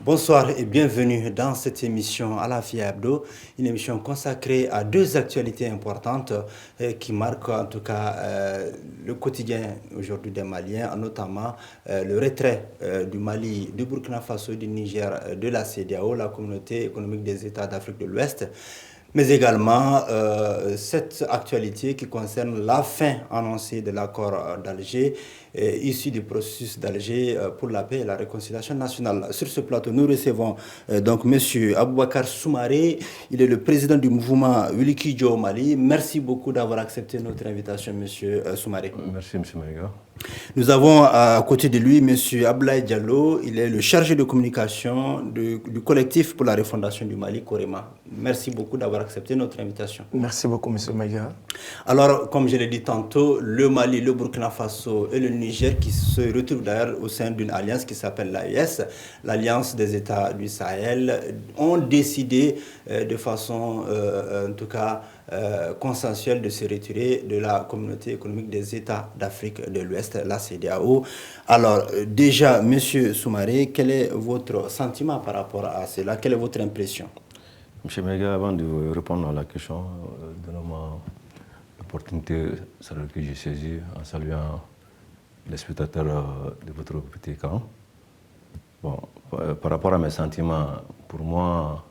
Bonsoir et bienvenue dans cette émission Alafia Hebdo, une émission consacrée à deux actualités importantes qui marquent en tout cas le quotidien aujourd'hui des Maliens, notamment le retrait du Mali, du Burkina Faso, du Niger, de la CEDEAO, la Communauté économique des États d'Afrique de l'Ouest, mais également cette actualité qui concerne la fin annoncée de l'accord d'Alger, issu du processus d'Alger pour la paix et la réconciliation nationale. Sur ce plateau, nous recevons donc M. Aboubakar Soumaré. Il est le président du mouvement Wilikidjo au Mali. Merci beaucoup d'avoir accepté notre invitation, M. Soumaré. Merci, M. Maïga. Nous avons à côté de lui M. Ablaye Diallo. Il est le chargé de communication du collectif pour la refondation du Mali, Korema. Merci beaucoup d'avoir accepté notre invitation. Merci beaucoup, M. Maïga. Alors, comme je l'ai dit tantôt, le Mali, le Burkina Faso et le Niger qui se retrouvent d'ailleurs au sein d'une alliance qui s'appelle l'AES, l'Alliance des États du Sahel, ont décidé de façon, en tout cas, consensuelle de se retirer de la Communauté économique des États d'Afrique de l'Ouest, la CEDEAO. Alors, déjà, M. Soumaré, quel est votre sentiment par rapport à cela? Quelle est votre impression? M. Maïga, avant de répondre à la question, donnez-moi l'opportunité que j'ai saisie en saluant les spectateurs de votre petit camp. Bon, par rapport à mes sentiments, pour moi,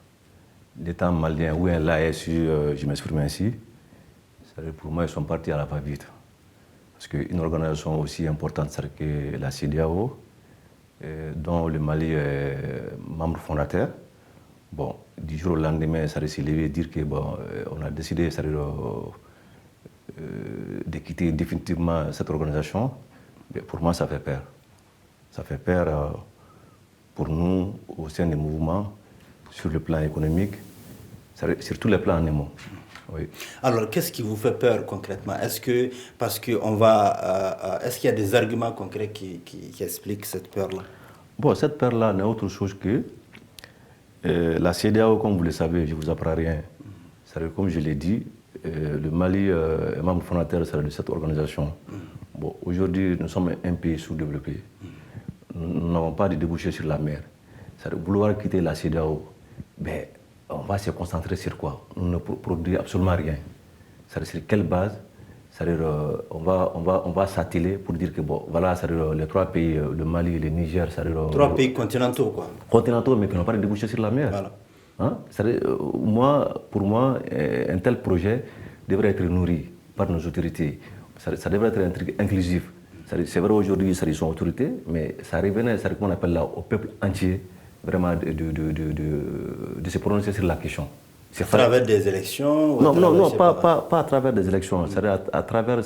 l'État malien ou l'ASU, je m'exprime ainsi, pour moi, ils sont partis à la va-vite. Parce qu'une organisation aussi importante que la CEDEAO, dont le Mali est membre fondateur, bon, du jour au lendemain, ça s'est levé dire que bon, on a décidé de quitter définitivement cette organisation. Mais pour moi, ça fait peur. Ça fait peur pour nous au sein des mouvements, sur le plan économique, sur tous les plans animaux. Oui. Alors, qu'est-ce qui vous fait peur concrètement? Est-ce que, parce qu'on va, est-ce qu'il y a des arguments concrets qui expliquent cette peur-là? Bon, cette peur-là n'est autre chose que la CEDEAO, comme vous le savez, je ne vous apprends rien. Comme je l'ai dit, le Mali est membre fondateur de cette organisation. Bon, aujourd'hui, nous sommes un pays sous-développé. Nous n'avons pas de débouchés sur la mer. Vouloir quitter la CEDEAO, ben, on va se concentrer sur quoi? On ne produit absolument rien. Sur quelle base? On va s'atteler pour dire que bon, voilà, les trois pays, le Mali, le Niger, trois pays continentaux, quoi. Continentaux, mais qui n'ont pas de débouchés sur la mer. Voilà. Hein? Pour moi, un tel projet devrait être nourri par nos autorités. Ça devrait être un truc inclusif. C'est vrai aujourd'hui, ils sont autorités, mais ça revenait, comment on appelle là, au peuple entier, vraiment de se prononcer sur la question. À travers des élections? Non, pas à travers des élections, c'est-à-dire à travers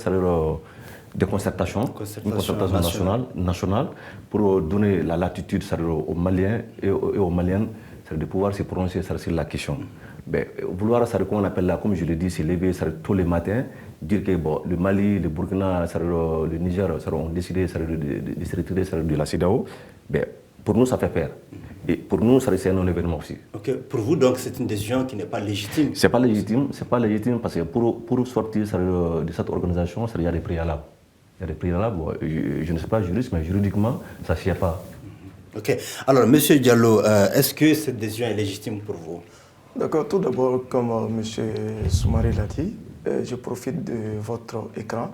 des concertations, une concertation nationale pour donner la latitude aux Maliens et aux Maliennes de pouvoir se prononcer sur la question. Ben, vouloir, comment on appelle là, comme je l'ai dit, se lever tous les matins, dire que bon, le Mali, le Burkina, le Niger ont décidé de se retirer de la CEDEAO, ben, pour nous, ça fait peur. Et pour nous, c'est un non-événement aussi. Okay. Pour vous, donc, c'est une décision qui n'est pas légitime? C'est pas légitime parce que pour sortir de cette organisation, il y a des préalables. Il y a des préalables, bon, je ne suis pas juriste, mais juridiquement, ça ne se fait pas. Ok. Alors, M. Diallo, est-ce que cette décision est légitime pour vous? D'accord. Tout d'abord, comme M. Soumaré l'a dit, je profite de votre écran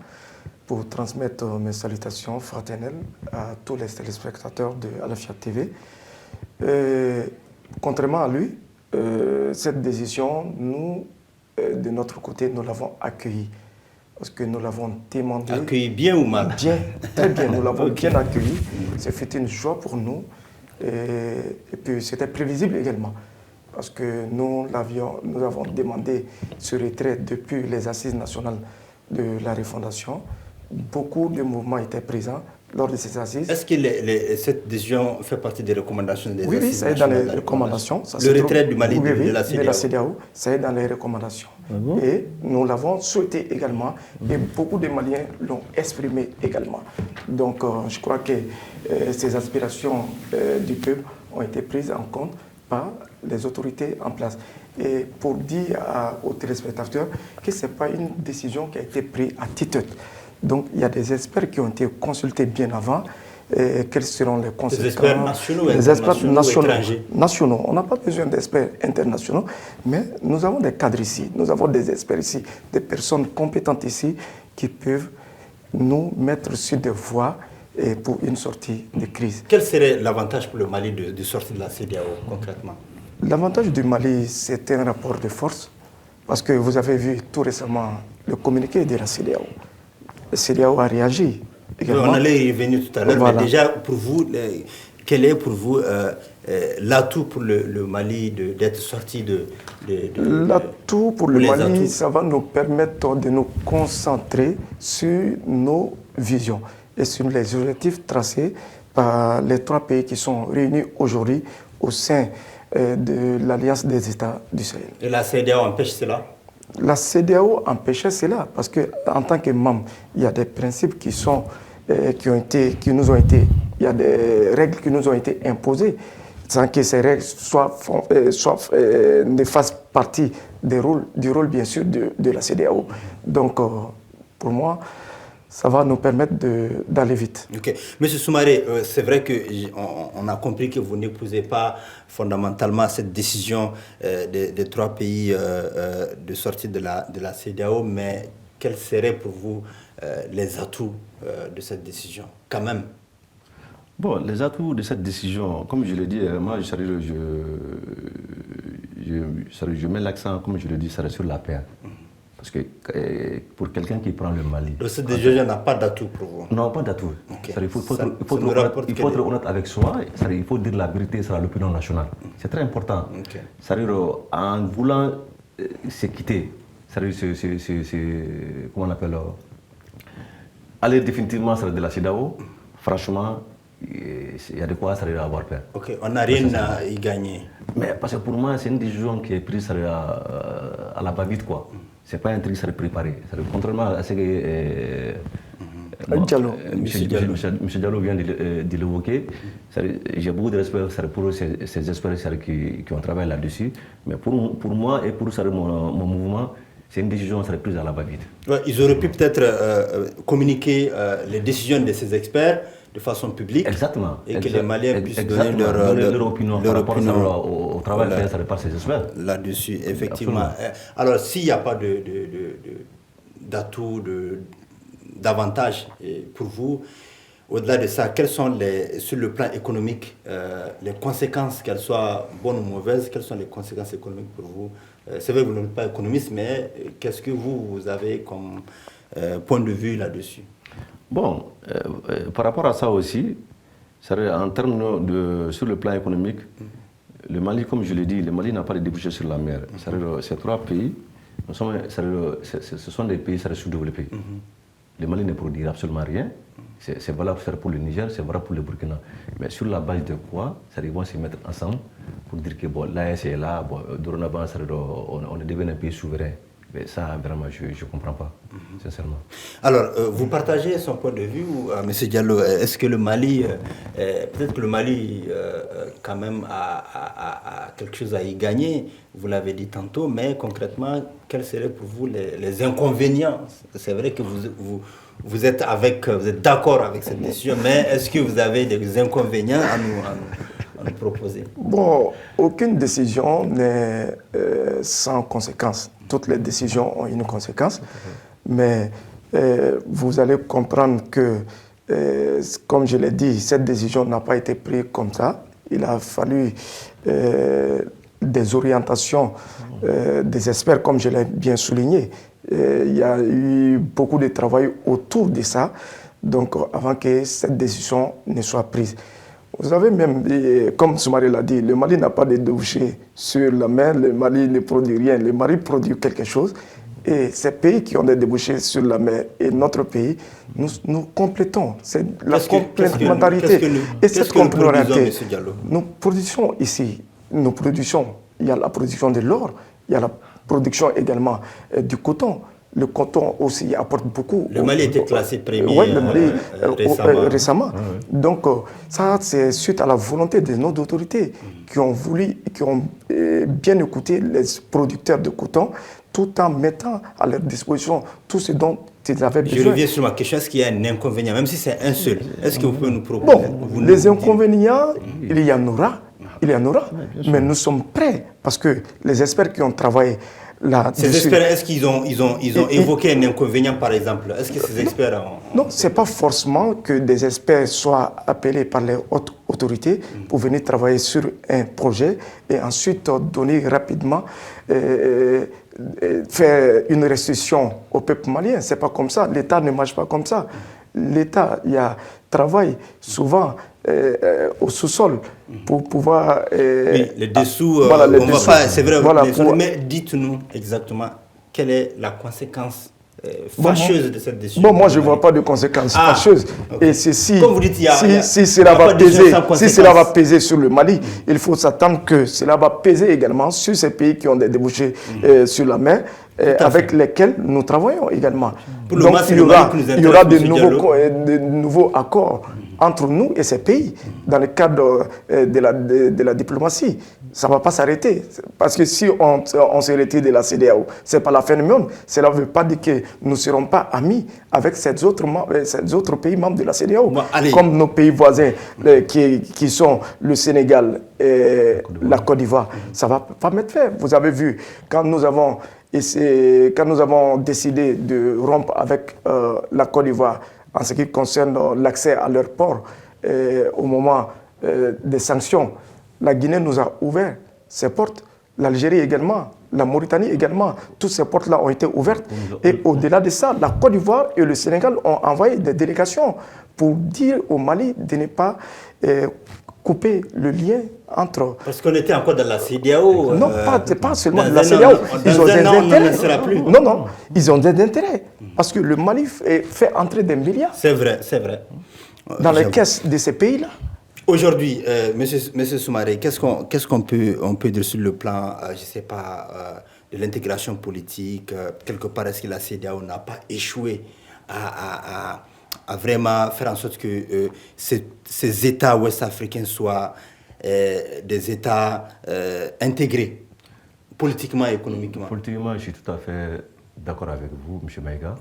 pour transmettre mes salutations fraternelles à tous les téléspectateurs de Alafia TV. Contrairement à lui, cette décision, nous, de notre côté, nous l'avons accueillie. Parce que nous l'avons demandé. Accueilli bien ou mal? Bien, très bien, nous l'avons bien accueilli. C'était une joie pour nous. Et puis c'était prévisible également. Parce que nous avons demandé ce retrait depuis les assises nationales de la refondation. Beaucoup de mouvements étaient présents lors de ces assises. Est-ce que cette décision fait partie des recommandations des assises? Oui, ça est dans les recommandations. Le retrait du Mali de la CEDEAO, ça est dans les recommandations. Et nous l'avons souhaité également, et beaucoup de Maliens l'ont exprimé également. Donc je crois que ces aspirations du peuple ont été prises en compte par les autorités en place. Et pour dire aux téléspectateurs que ce n'est pas une décision qui a été prise à titre. Donc il y a des experts qui ont été consultés bien avant et quelles seront les conséquences. Des experts nationaux ou des experts nationaux. On n'a pas besoin d'experts internationaux, mais nous avons des cadres ici, nous avons des experts ici, des personnes compétentes ici qui peuvent nous mettre sur des voies et pour une sortie de crise. Quel serait l'avantage pour le Mali de sortir de la CEDEAO concrètement? L'avantage du Mali, c'est un rapport de force, parce que vous avez vu tout récemment le communiqué de la CEDEAO. La CEDEAO a réagi. On allait y revenir tout à l'heure, mais déjà, pour vous, quel est pour vous l'atout pour le Mali d'être sorti de l'atout pour le Mali, ça va nous permettre de nous concentrer sur nos visions et sur les objectifs tracés par les 3 pays qui sont réunis aujourd'hui au sein de l'Alliance des États du Sahel. Et la CEDEAO empêche cela? La CEDEAO empêchait cela parce qu'en tant que membre, il y a des principes qui nous ont été, il y a des règles qui nous ont été imposées sans que ces règles ne fassent partie du rôle bien sûr de la CEDEAO. Donc pour moi, ça va nous permettre d'aller vite. Ok. Monsieur Soumaré, c'est vrai qu'on a compris que vous n'épousez pas fondamentalement cette décision des 3 pays de sortie de la CEDEAO, mais quels seraient pour vous les atouts de cette décision, quand même? Bon, les atouts de cette décision, comme je l'ai dit, moi, je mets l'accent, comme je l'ai dit, sur la paix. Parce que pour quelqu'un qui prend le Mali... Donc cette décision n'a pas d'atout pour vous? Non, pas d'atout. Okay. Il faut être honnête avec soi, il faut dire la vérité sur l'opinion nationale. C'est très important. Okay. En voulant se quitter, comment on appelle, aller définitivement de la CEDEAO, franchement, il y a de quoi avoir peur. Ok, on n'a rien à y gagner. Mais parce que pour moi, c'est une décision qui est prise à la va-vite, quoi. C'est pas un truc qui serait préparé. Contrairement à ce que M. Diallo vient de l'évoquer, j'ai beaucoup de respect pour ces experts qui ont travaillé là-dessus. Mais pour moi et pour mon mouvement, c'est une décision qui serait prise à la va-vite. Ouais, ils auraient pu peut-être communiquer les décisions de ces experts de façon publique. Exactement. Et que les Maliens puissent donner leur opinion par rapport au travail fait par ces experts. Là-dessus, effectivement. Absolument. Alors, s'il n'y a pas d'atout, d'avantage pour vous, au-delà de ça, quelles sont, sur le plan économique, les conséquences, qu'elles soient bonnes ou mauvaises, quelles sont les conséquences économiques pour vous? C'est vrai que vous n'êtes pas économiste, mais qu'est-ce que vous avez comme point de vue là-dessus? Bon, par rapport à ça aussi, en termes sur le plan économique, le Mali, comme je l'ai dit, le Mali n'a pas de débouchés sur la mer. Ces 3 pays, ce sont des pays sous-développés. Le Mali ne produit absolument rien. C'est valable pour le Niger, c'est valable pour le Burkina. Mais sur la base de quoi, ils vont se mettre ensemble pour dire que l'AES est là, dorénavant, on est devenu un pays souverain. Mais ça, vraiment, je ne comprends pas, sincèrement. Alors, vous partagez son point de vue, M. Diallo? Est-ce que le Mali, peut-être que le Mali, quand même, a quelque chose à y gagner? Vous l'avez dit tantôt, mais concrètement, quels seraient pour vous les inconvénients? C'est vrai que vous êtes d'accord avec cette décision, mais est-ce que vous avez des inconvénients à nous proposer? Bon, aucune décision n'est sans conséquence. Toutes les décisions ont une conséquence, mais vous allez comprendre que, comme je l'ai dit, cette décision n'a pas été prise comme ça. Il a fallu des orientations des experts, comme je l'ai bien souligné. Il y a eu beaucoup de travail autour de ça, donc avant que cette décision ne soit prise. Vous avez même, comme Soumaré l'a dit, le Mali n'a pas de débouchés sur la mer, le Mali ne produit rien, le Mali produit quelque chose. Et ces pays qui ont des débouchés sur la mer et notre pays, nous complétons. C'est la complémentarité. Et cette complémentarité, nous produisons ici, il y a la production de l'or, il y a la production également du coton. Le coton aussi apporte beaucoup. Le Mali était classé premier récemment. Donc ça, c'est suite à la volonté de nos autorités qui ont bien écouté les producteurs de coton tout en mettant à leur disposition tout ce dont ils avaient besoin. Je reviens sur ma question, est-ce qu'il y a un inconvénient, même si c'est un seul, est-ce que vous pouvez nous proposer? Bon, les inconvénients, il y en aura, mais nous sommes prêts, parce que les experts qui ont travaillé là... Ces experts, est-ce qu'ils ont évoqué un inconvénient, par exemple? Est-ce que ces experts ont... Non, ce n'est pas forcément que des experts soient appelés par les hautes autorités pour venir travailler sur un projet et ensuite donner rapidement, faire une restitution au peuple malien. Ce n'est pas comme ça. L'État ne marche pas comme ça. L'État, il y a travail souvent au sous-sol pour pouvoir... oui, les dessous, voilà, les on dessous, va pas, c'est vrai, voilà, mais dites-nous exactement quelle est la conséquence fâcheuse de cette décision. Bon, moi, je ne vois pas de conséquences fâcheuses. Okay. Et ceci, comme vous dites, si cela va peser sur le Mali, il faut s'attendre que cela va peser également sur ces pays qui ont des débouchés sur la main, avec lesquels nous travaillons également. Donc, il y aura de nouveaux accords entre nous et ces pays dans le cadre de la diplomatie. Ça ne va pas s'arrêter. Parce que si on se retire de la CEDEAO, ce n'est pas la fin du monde. Cela ne veut pas dire que nous ne serons pas amis avec ces autres pays membres de la CEDEAO. Bon, comme nos pays voisins qui sont le Sénégal et la Côte d'Ivoire. Ça ne va pas mettre fin. Vous avez vu, quand nous avons décidé de rompre avec la Côte d'Ivoire en ce qui concerne l'accès à leur port au moment des sanctions, la Guinée nous a ouvert ses portes, l'Algérie également, la Mauritanie également. Toutes ces portes-là ont été ouvertes. Et au-delà de ça, la Côte d'Ivoire et le Sénégal ont envoyé des délégations pour dire au Mali de ne pas couper le lien entre... Parce qu'on était encore dans la CEDEAO. Non, pas seulement dans la CEDEAO. Ils ont des intérêts. Non, ils ont des intérêts. Parce que le Mali fait entrer des milliards. C'est vrai, c'est vrai. Dans les caisses de ces pays-là. Aujourd'hui, Monsieur Soumaré, qu'est-ce qu'on peut dire sur le plan, je ne sais pas, de l'intégration politique? Quelque part, est-ce que la CEDEAO n'a pas échoué à vraiment faire en sorte que ces États ouest-africains soient des États intégrés, politiquement et économiquement? Politiquement, je suis tout à fait d'accord avec vous, M. Maïga.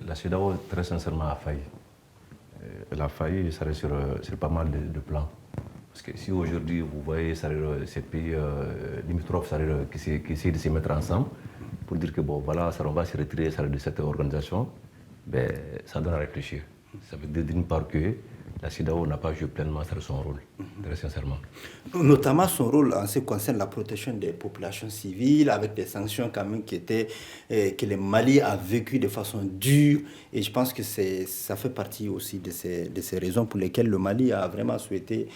La CEDEAO, très sincèrement, a failli. Elle a failli, ça reste sur pas mal de plans. Parce que si aujourd'hui, vous voyez ces pays limitrophes qui essaient de se mettre ensemble pour dire que bon, voilà, on va se retirer de cette organisation, ben, ça donne à réfléchir. Ça veut dire d'une part que la CEDEAO n'a pas joué pleinement son rôle, très sincèrement. Notamment son rôle en ce qui concerne la protection des populations civiles, avec des sanctions quand même que le Mali a vécu de façon dure. Et je pense que ça fait partie aussi de ces raisons pour lesquelles le Mali a vraiment souhaité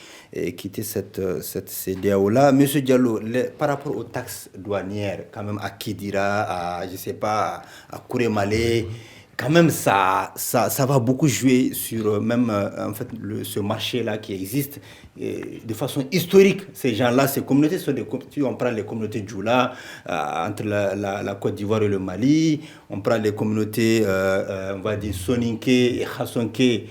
quitter cette CEDEAO-là. Monsieur Diallo, par rapport aux taxes douanières, quand même à Kidira, je ne sais pas, à Kouré-Malé, quand même, ça va beaucoup jouer sur même en fait, ce marché-là qui existe de façon historique. Ces gens-là, ces communautés sont si on prend les communautés Djoula entre la Côte d'Ivoire et le Mali, on prend les communautés, on va dire Soninké et Khassonké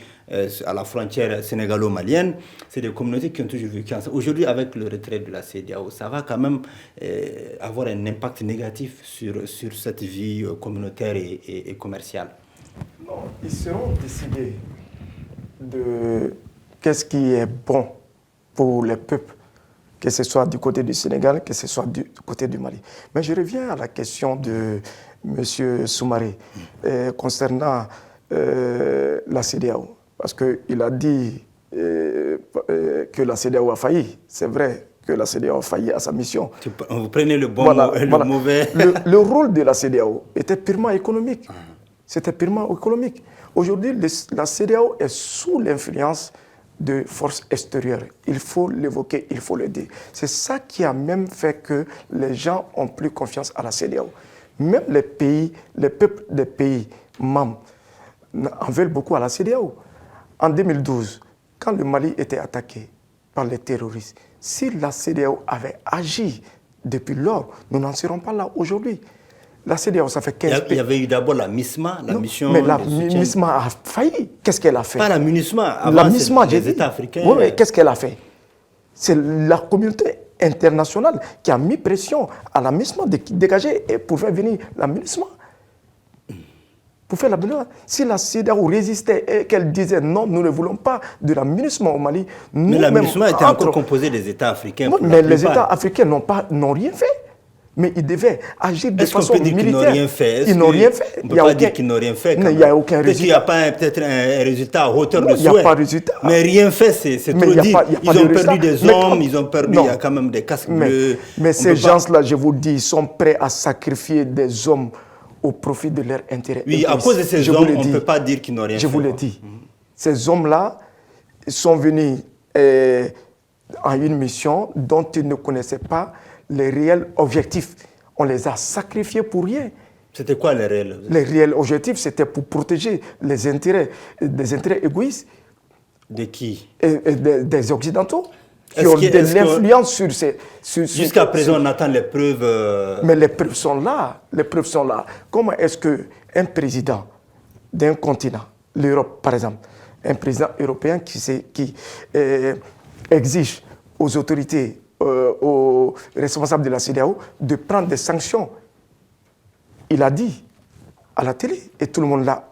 à la frontière sénégalo-malienne, c'est des communautés qui ont toujours vécu ensemble. Aujourd'hui, avec le retrait de la CEDEAO, ça va quand même avoir un impact négatif sur cette vie communautaire et commerciale. Non, ils seront décidés de qu'est-ce qui est bon pour les peuples, que ce soit du côté du Sénégal, que ce soit du côté du Mali. Mais je reviens à la question de M. Soumaré concernant la CEDEAO. Parce qu'il a dit que la CEDEAO a failli. C'est vrai que la CEDEAO a failli à sa mission. Vous prenez le bon mot et le mauvais. Le rôle de la CEDEAO était purement économique. C'était purement économique. Aujourd'hui, la CEDEAO est sous l'influence de forces extérieures. Il faut l'évoquer, il faut le dire. C'est ça qui a même fait que les gens ont plus confiance à la CEDEAO. Même les peuples des pays membres en veulent beaucoup à la CEDEAO. En 2012, quand le Mali était attaqué par les terroristes, si la CEDEAO avait agi depuis lors, nous n'en serons pas là aujourd'hui. La CEDEAO, ça fait 15 pays. Il y avait eu d'abord la MISMA, la mission... Mais la MISMA a failli. Qu'est-ce qu'elle a fait? Pas la MINUSMA, avant les États africains. Oui, mais qu'est-ce qu'elle a fait? C'est la communauté internationale qui a mis pression à la MISMA de dégager et pour faire venir la MINUSMA. pour faire la BNUA. Si la CEDEAO résistait et qu'elle disait non, nous ne voulons pas de la MINUSMA au Mali. Mais la MINUSMA était encore composée des États africains. Mais les États africains n'ont rien fait. Mais ils devaient agir de façon militaire. Ils n'ont rien fait. Ils n'ont rien fait. On ne peut pas dire qu'ils n'ont rien fait. Il n'y a aucun résultat. Peut-être qu'il n'y a pas peut-être un résultat à hauteur de souhait. Il n'y a pas de résultat. Mais rien fait, c'est trop dire. Ils ont perdu des hommes, ils ont perdu, il y a quand même des casques bleus. Mais ces gens-là, je vous dis, ils sont prêts à sacrifier des hommes au profit de leur intérêt. Oui, à cause de ces hommes, on ne peut pas dire qu'ils n'ont rien fait. Je vous l'ai dit. Ces hommes-là sont venus en une mission dont ils ne connaissaient pas les réels objectifs. On les a sacrifiés pour rien. C'était quoi les réels objectifs? Les réels objectifs, c'était pour protéger des intérêts égoïstes. De qui? Des Occidentaux. Qui ont de l'influence sur ces... Jusqu'à présent, on attend les preuves... Mais les preuves sont là. Les preuves sont là. Comment est-ce qu'un président d'un continent, l'Europe par exemple, un président européen qui exige aux autorités, aux responsables de la CEDEAO de prendre des sanctions. Il a dit à la télé, et tout le monde l'a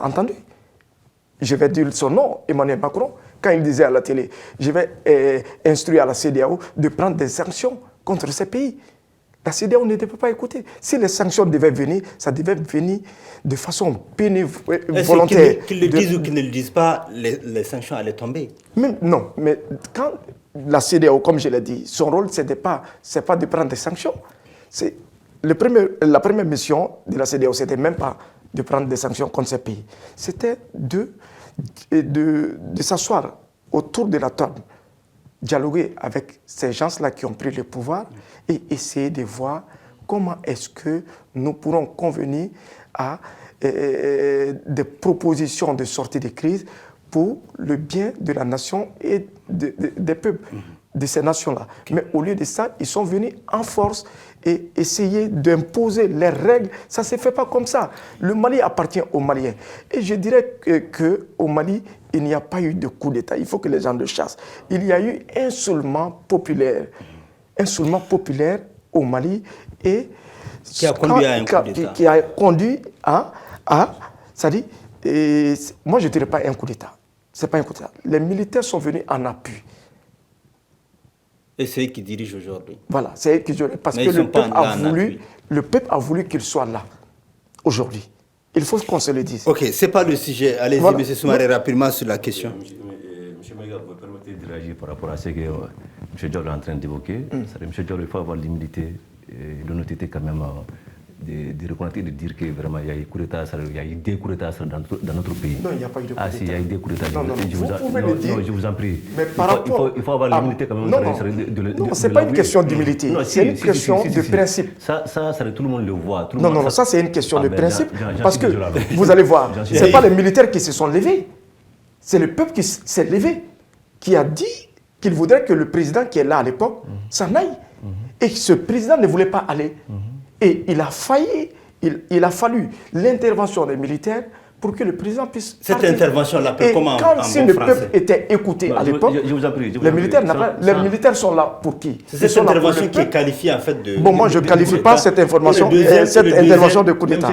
entendu. Je vais dire son nom, Emmanuel Macron, quand il disait à la télé, je vais instruire à la CEDEAO de prendre des sanctions contre ces pays. La CEDEAO ne devait pas écouter. Si les sanctions devaient venir, ça devait venir de façon volontaire. Qu'ils le disent ou qu'ils ne le disent pas, les sanctions allaient tomber. Non, mais quand la CEDEAO, comme je l'ai dit, son rôle, ce n'est pas de prendre des sanctions. La première mission de la CEDEAO, ce n'était même pas de prendre des sanctions contre ces pays. C'était de s'asseoir autour de la table, dialoguer avec ces gens-là qui ont pris le pouvoir et essayer de voir comment est-ce que nous pourrons convenir à des propositions de sortie de crise pour le bien de la nation et des peuples de ces nations-là. Mais au lieu de ça, ils sont venus en force et essayer d'imposer les règles. Ça ne se fait pas comme ça. Le Mali appartient aux Maliens. Et je dirais qu'au Mali, il n'y a pas eu de coup d'État. Il faut que les gens le chassent. Il y a eu un soulèvement populaire au Mali et qui a conduit à un coup d'État. Qui a conduit c'est-à-dire, moi je ne dirais pas un coup d'État. Ce n'est pas un coup d'État. Les militaires sont venus en appui. Et c'est eux qui dirigent aujourd'hui. Voilà, c'est eux qui dirigent. Parce que le peuple a voulu qu'il soit là, aujourd'hui. Il faut qu'on se le dise. Ok, ce n'est pas le sujet. Allez-y, voilà. M. Soumaré, rapidement sur la question. M. Maïga, vous me permettez de réagir par rapport à ce que M. Diallo est en train d'évoquer. M. Diallo, il faut avoir l'humilité et l'honnêteté quand même de reconnaître et de dire que vraiment il y a eu coup d'État, il y a eu des coups d'État dans notre pays. Non, il n'y a pas eu de coup d'État. Ah si, il y a eu des coups d'État. Non, vous pouvez le dire. Non, je vous en prie. Mais par rapport... il faut avoir l'humilité quand même. Non, ce n'est pas une question d'humilité. C'est une question de principe. Ça, tout le monde le voit. Non, ça c'est une question de principe. Parce que vous allez voir, ce n'est pas les militaires qui se sont levés. C'est le peuple qui s'est levé, qui a dit qu'il voudrait que le président qui est là à l'époque s'en aille. Et ce président ne voulait pas aller. Et il a fallu l'intervention des militaires pour que le président puisse Cette intervention-là, comment si le peuple était écouté à l'époque, les militaires sont là pour qui? C'est cette intervention qui est qualifiée en fait de... Bon, moi je ne qualifie pas cette intervention de coup d'État.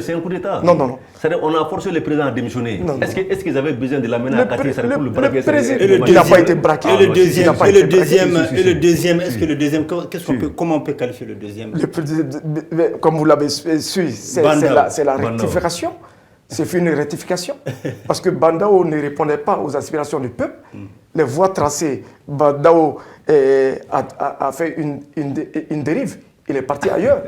C'est un coup d'État. Non. On a forcé le président à démissionner. Est-ce qu'ils avaient besoin de l'amener à Kati pour le braquer? Il n'a pas été braqué. Et le deuxième, est-ce que le deuxième, comment on peut qualifier le deuxième? Comme vous l'avez su, c'est la rectification. C'est fait une rectification. Parce que Bandao ne répondait pas aux aspirations du peuple. Les voies tracées, Bandao a fait une dérive. Il est parti ailleurs.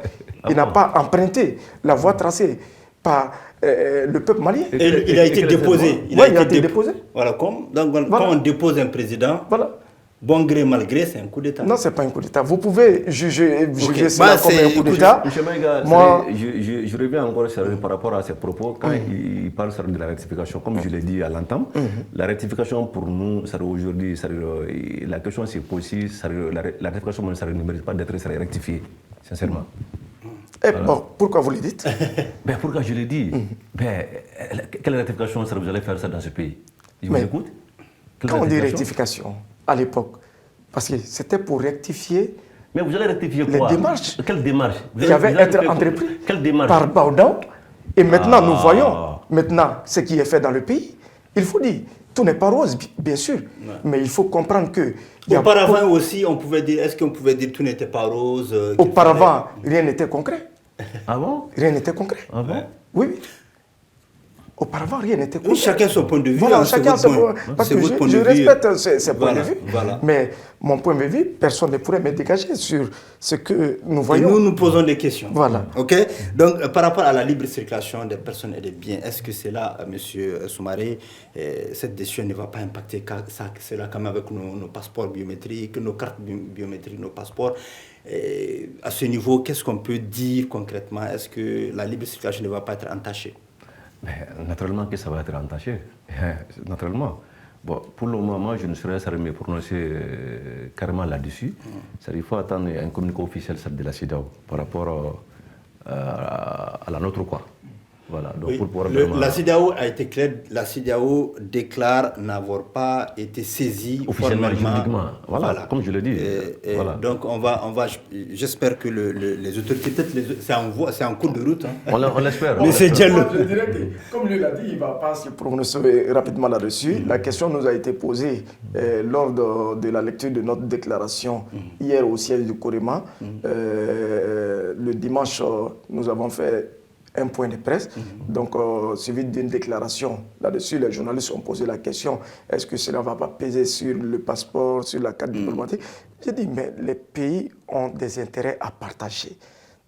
Il n'a pas emprunté la voie tracée par le peuple malien. Et il a été déposé. Il a été déposé. Voilà, quand on dépose un président, bon gré, mal gré, c'est un coup d'État. Non, ce n'est pas un coup d'État. Vous pouvez juger cela comme un coup d'État. M. Maïga, je reviens encore par rapport à ces propos. Quand il parle de la rectification, comme je l'ai dit à l'entame, la rectification pour nous, aujourd'hui, la question c'est aussi, la rectification ça ne mérite pas d'être rectifiée, sincèrement. Bon, pourquoi vous le dites? Pourquoi je le dis? Quelle rectification vous allez faire ça dans ce pays? Je vous écoute. Quand on dit rectification, à l'époque, parce que c'était pour rectifier Mais vous allez rectifier les quoi? démarches Quelle démarche? qui avaient été entreprises Quelle démarche? par Baudin. Et maintenant, nous voyons maintenant ce qui est fait dans le pays. Il faut dire, tout n'est pas rose, bien sûr, mais il faut comprendre que... Auparavant aussi, on pouvait dire, est-ce qu'on pouvait dire que tout n'était pas rose? Auparavant, rien n'était concret. Ah bon? Rien n'était concret. Ah bon? Oui, oui. Auparavant, rien n'était concret. Oui, chacun son point de vue. Voilà, chacun son point. Parce que je respecte ses points de vue. Voilà. Mais mon point de vue, personne ne pourrait me dégager sur ce que nous voyons. Et nous posons des questions. Voilà. OK? Donc, par rapport à la libre circulation des personnes et des biens, est-ce que c'est là, M. Soumaré, cette décision ne va pas impacter cela quand même avec nos passeports biométriques, nos cartes biométriques, nos passeports? Et à ce niveau, qu'est-ce qu'on peut dire concrètement? Est-ce que la libre circulation ne va pas être entachée? Mais naturellement que ça va être entaché. Naturellement. Bon, pour le moment, je ne saurais pas me prononcer carrément là-dessus. Il faut attendre un communiqué officiel de la CEDEAO par rapport à la nôtre, quoi. Voilà. Donc, oui, pour pouvoir la CEDEAO a été claire. La CEDEAO déclare n'avoir pas été saisie officiellement, formellement. Voilà, comme je l'ai dit. Voilà. Donc, j'espère que les autorités, peut-être c'est en cours de route. Hein. On l'espère. Mais c'est Diallo. Je dirais que, comme lui l'a dit, il ne va pas se prononcer rapidement là-dessus. La question nous a été posée lors de la lecture de notre déclaration hier au siège du Corema. Le dimanche, nous avons fait un point de presse, donc suivi d'une déclaration. Là-dessus, les journalistes ont posé la question, est-ce que cela ne va pas peser sur le passeport, sur la carte diplomatique? J'ai dit, mais les pays ont des intérêts à partager.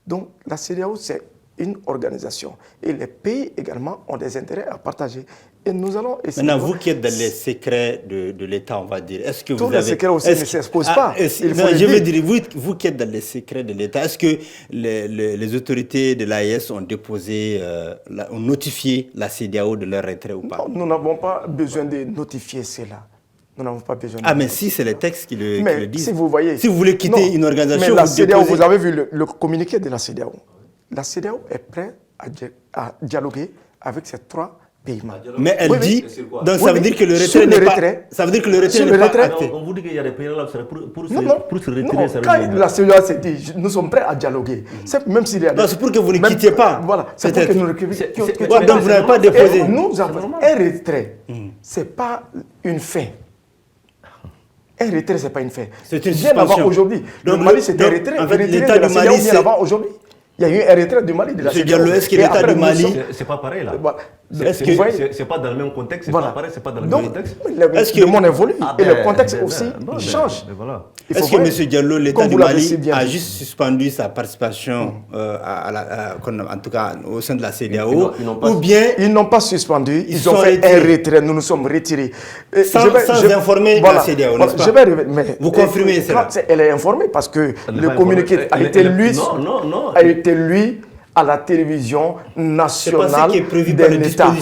Donc la CEDEAO, c'est une organisation. Et les pays également ont des intérêts à partager. Et nous allons essayer... Maintenant, vous qui êtes dans les secrets de l'État, on va dire, est-ce que tous les secrets aussi ne s'exposent pas. Je veux dire, vous qui êtes dans les secrets de l'État, est-ce que les autorités de l'AES ont déposé, ont notifié la CEDEAO de leur retrait ou pas? Non, nous n'avons pas besoin de notifier cela. Nous n'avons pas besoin de mais si c'est les textes qui le disent. Si vous voyez... Si vous voulez quitter une organisation... Mais la CEDEAO, vous avez vu le communiqué de la CEDEAO. La CEDEAO est prête à dialoguer avec ces trois pays. Mais elle dit... Donc ça veut dire que le retrait n'est pas... Ça veut dire que le retrait n'est pas acté. On vous dit qu'il y a des pays là pour se retirer. Non, quand la CEDEAO s'est dit, nous sommes prêts à dialoguer. Même s'il y a... Non, c'est pour que vous ne quittiez pas. Voilà, c'est pour que nous ne quittions pas. Donc vous n'avez pas déposé. Nous avons un retrait. Ce n'est pas une fin. Un retrait, ce n'est pas une fin. C'est une suspension. Bien avant aujourd'hui. Le Mali, c'était un retrait. En fait, l'État du Mali, bien avant aujourd'hui. Il y a eu un retrait du Mali de la CEDEAO. Est-ce que l'État du Mali... C'est pas pareil, là. C'est pas dans le même contexte, c'est pas pareil, c'est pas dans le même contexte. Est-ce que le monde évolue et le contexte aussi change. Est-ce que M. Diallo, l'État du Mali, a juste suspendu sa participation, en tout cas au sein de la CEDEAO, ou bien... Ils n'ont pas suspendu, ils ont fait un retrait, nous nous sommes retirés. Sans informer la CEDEAO, n'est-ce pas? Vous confirmez cela? Elle est informée parce que le communiqué a été lu à la télévision nationale d'un État.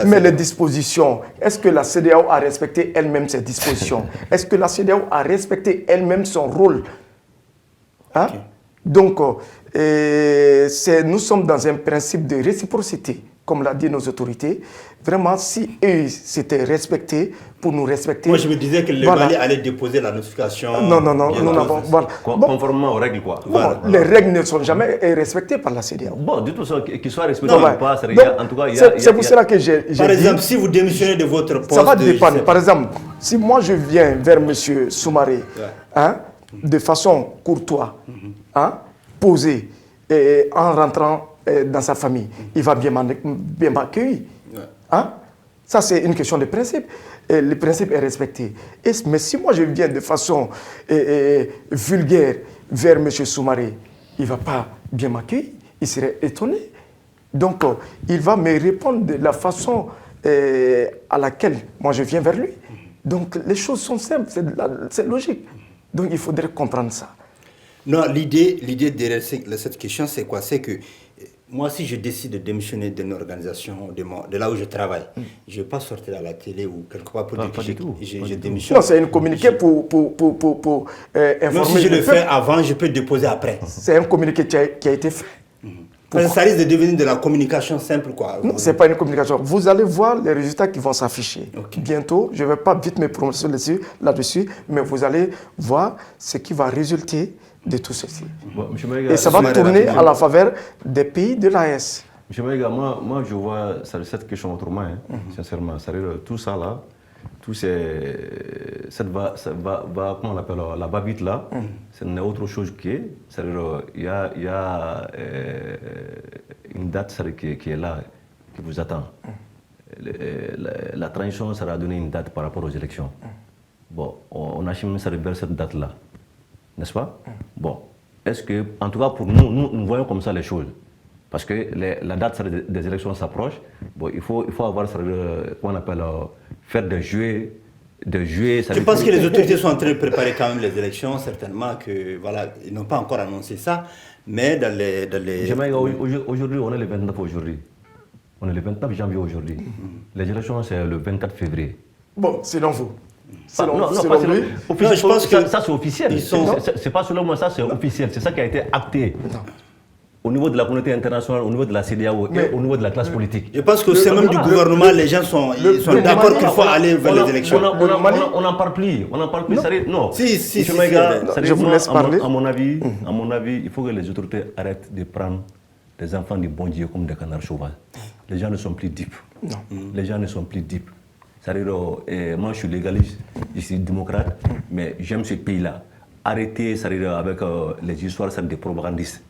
Mais les dispositions, est-ce que la CEDEAO a respecté elle-même ses dispositions? Est-ce que la CEDEAO a respecté elle-même son rôle? Hein? Donc, nous sommes dans un principe de réciprocité, comme l'a dit nos autorités. Vraiment, si eux s'étaient respectés pour nous respecter... Moi, je me disais que le Mali allait déposer la notification... Non, nous n'avons... Conformément aux règles, quoi. Les règles ne sont jamais respectées par la CEDEAO. Bon, du tout ça, qu'ils soient respectés ou pas, en tout cas... C'est pour cela que j'ai Par exemple, si vous démissionnez de votre poste... Ça va dépendre. Par exemple, si moi je viens vers M. Soumaré, de façon courtoise, posée, en rentrant dans sa famille, il va bien m'accueillir. Ça, c'est une question de principe. Et le principe est respecté. Mais si moi je viens de façon vulgaire vers M. Soumaré, il ne va pas bien m'accueillir, il serait étonné. Donc, il va me répondre de la façon à laquelle moi je viens vers lui. Donc, les choses sont simples, c'est logique. Donc, il faudrait comprendre ça. Non, l'idée derrière cette question, c'est quoi? C'est que moi, si je décide de démissionner d'une organisation, de là où je travaille, je ne vais pas sortir à la télé ou quelque part pour dire que je démissionne. Non, c'est un communiqué pour informer. Même si je le fais avant, je peux le déposer après. C'est un communiqué qui a été fait. Ça risque de devenir de la communication simple, quoi. Non, ce n'est pas une communication. Vous allez voir les résultats qui vont s'afficher. Bientôt, je ne vais pas vite me prononcer là-dessus, mais vous allez voir ce qui va résulter de tout ceci. Bon, Maïga, et ça va tourner à la faveur des pays de l'AES. M. Maïga, moi je vois cette question autrement, hein, sincèrement. C'est-à-dire tout ça là, tout cette comment on appelle la va-vite là, ce n'est autre chose que, c'est-à-dire il y a une date qui est là, qui vous attend. La transition, ça va donner une date par rapport aux élections. Bon, on achemine ça vers cette date-là, n'est-ce pas? Bon, est-ce que, en tout cas pour nous, nous voyons comme ça les choses. Parce que la date des élections s'approche. Bon, il faut avoir, qu'on appelle, faire des jeux. Je pense que les autorités sont en train de préparer quand même les élections, certainement, que voilà, ils n'ont pas encore annoncé ça, mais dans les... Aujourd'hui, on est le 29 aujourd'hui. On est le 29 janvier aujourd'hui. Les élections, c'est le 24 février. Bon, selon vous. Non, je pense que ça c'est officiel. C'est pas selon moi, ça c'est officiel. C'est ça qui a été acté. Non. Au niveau de la communauté internationale, au niveau de la CEDEAO et au niveau de la classe politique. Je pense que c'est même du gouvernement, les gens sont d'accord qu'il faut aller vers les élections. On n'en parle plus. On n'en parle plus. Non. Si, je vous laisse parler. À mon avis, il faut que les autorités arrêtent de prendre des enfants du bon Dieu comme des canards sauvages. Les gens ne sont plus dupes. Les gens ne sont plus dupes. C'est-à-dire, moi je suis légaliste, je suis démocrate, mais j'aime ce pays-là. Arrêtez, c'est-à-dire, avec les histoires des propagandistes.